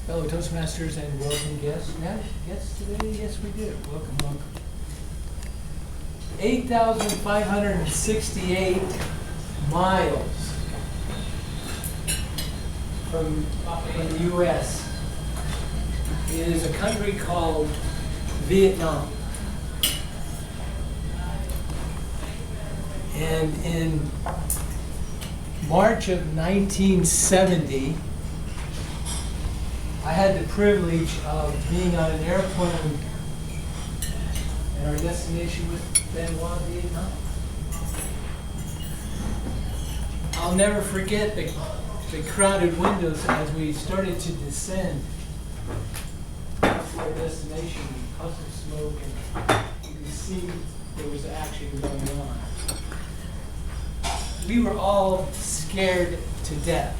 Fellow Toastmasters and welcome guests. We have guests today? Yes, we do. Welcome, welcome. 8,568 miles from the U.S. is a country called Vietnam. And in March of 1970, I had the privilege of being on an airplane, and our destination was Bien Hoa, Vietnam. I'll never forget the crowded windows as we started to descend to our destination, puffs of smoke, and you could see there was action going on. We were all scared to death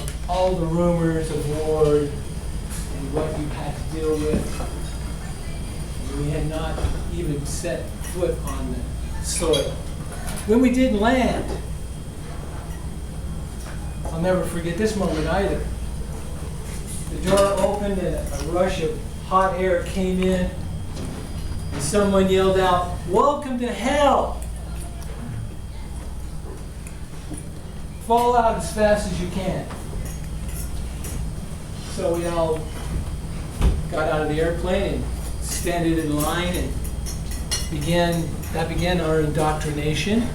of all the rumors of war and what you had to deal with. And we had not even set foot on the soil. When we did land, I'll never forget this moment either. The door opened and a rush of hot air came in, and someone yelled out, "Welcome to hell!" Fall out as fast as you can. So we all got out of the airplane and standed in line and began our indoctrination.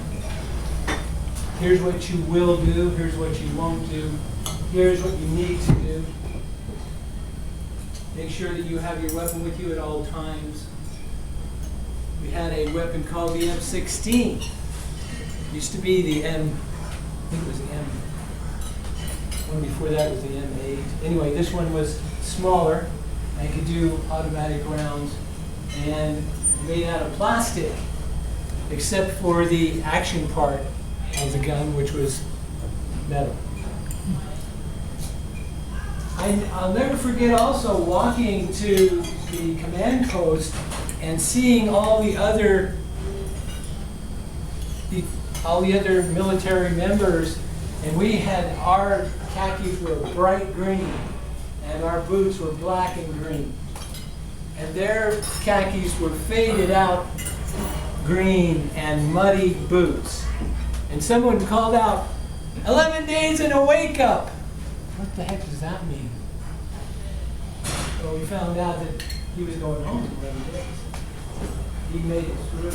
Here's what you will do, here's what you won't do, here's what you need to do. Make sure that you have your weapon with you at all times. We had a weapon called the M16. It used to be the I think it was the M. One before that was the M8. Anyway, this one was smaller and could do automatic rounds and made out of plastic, except for the action part of the gun, which was metal. I'll never forget also walking to the command post and seeing all the other military members, and we had our khakis were bright green and our boots were black and green, and their khakis were faded out green and muddy boots. And someone called out, 11 days and a wake up. What the heck does that mean? Well, we found out that he was going home in 11 days. He made it through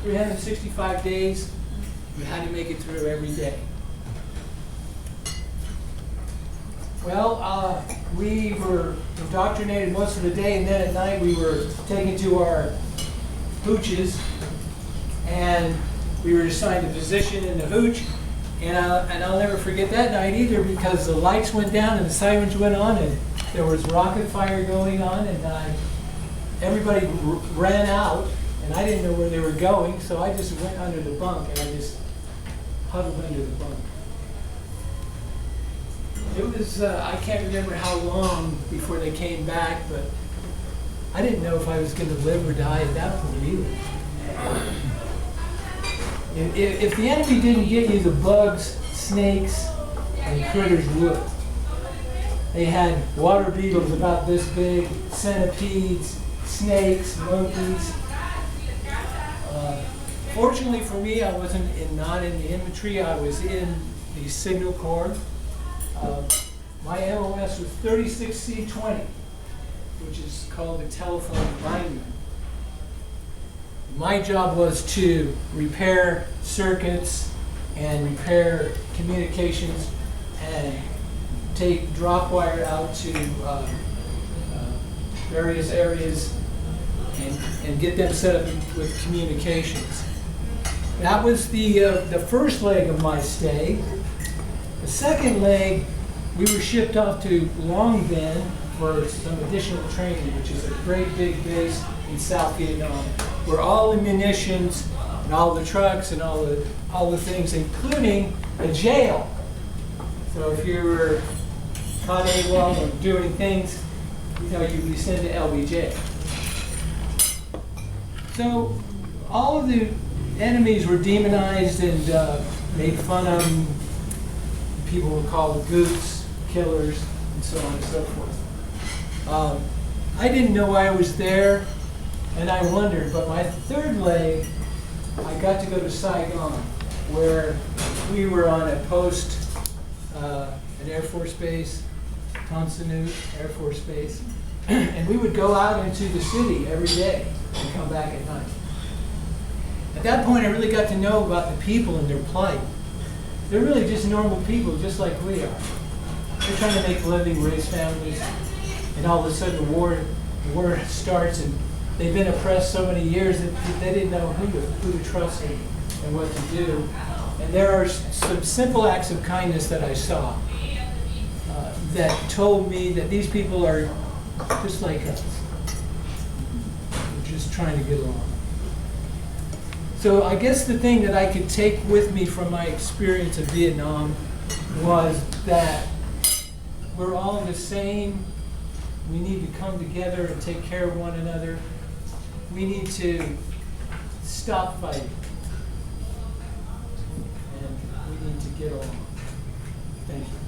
365 days. We had to make it through every day. Well, we were indoctrinated most of the day, and then at night we were taken to our hooches, and we were assigned a position in the hooch. And I'll never forget that night either, because the lights went down and the sirens went on, and there was rocket fire going on, and everybody ran out, and I didn't know where they were going, so I just went under the bunk, and I just huddled under the bunk. It was, I can't remember how long before they came back, but I didn't know if I was going to live or die at that point either. If the enemy didn't get you, the bugs, snakes, and critters would. They had water beetles about this big, centipedes, snakes, monkeys. Fortunately for me, I wasn't not in the infantry. I was in the Signal Corps. My MOS was 36C20, which is called the telephone lineman. My job was to repair circuits and repair communications and take drop wire out to various areas and get them set up with communications. That was the first leg of my stay. The second leg, we were shipped off to Long Binh for some additional training, which is a great big base in South Vietnam, where all the munitions and all the trucks and all the things, including a jail. So if you were caught AWOL or doing things, you'd be sent to LBJ. So all of the enemies were demonized and made fun of. People were called goots, killers, and so on and so forth. I didn't know I was there, and I wondered, but my third leg, I got to go to Saigon, where we were on a post, an Air Force base, Tan Son Nhut Air Force Base, and we would go out into the city every day and come back at night. At that point, I really got to know about the people and their plight. They're really just normal people, just like we are. They're trying to make a living, raise families, and all of a sudden the war starts, and they've been oppressed so many years that they didn't know who to trust and what to do. And there are some simple acts of kindness that I saw that told me that these people are just like us. They're just trying to get along. So I guess the thing that I could take with me from my experience of Vietnam was that we're all the same. We need to come together and take care of one another. We need to stop fighting. And we need to get along. Thank you.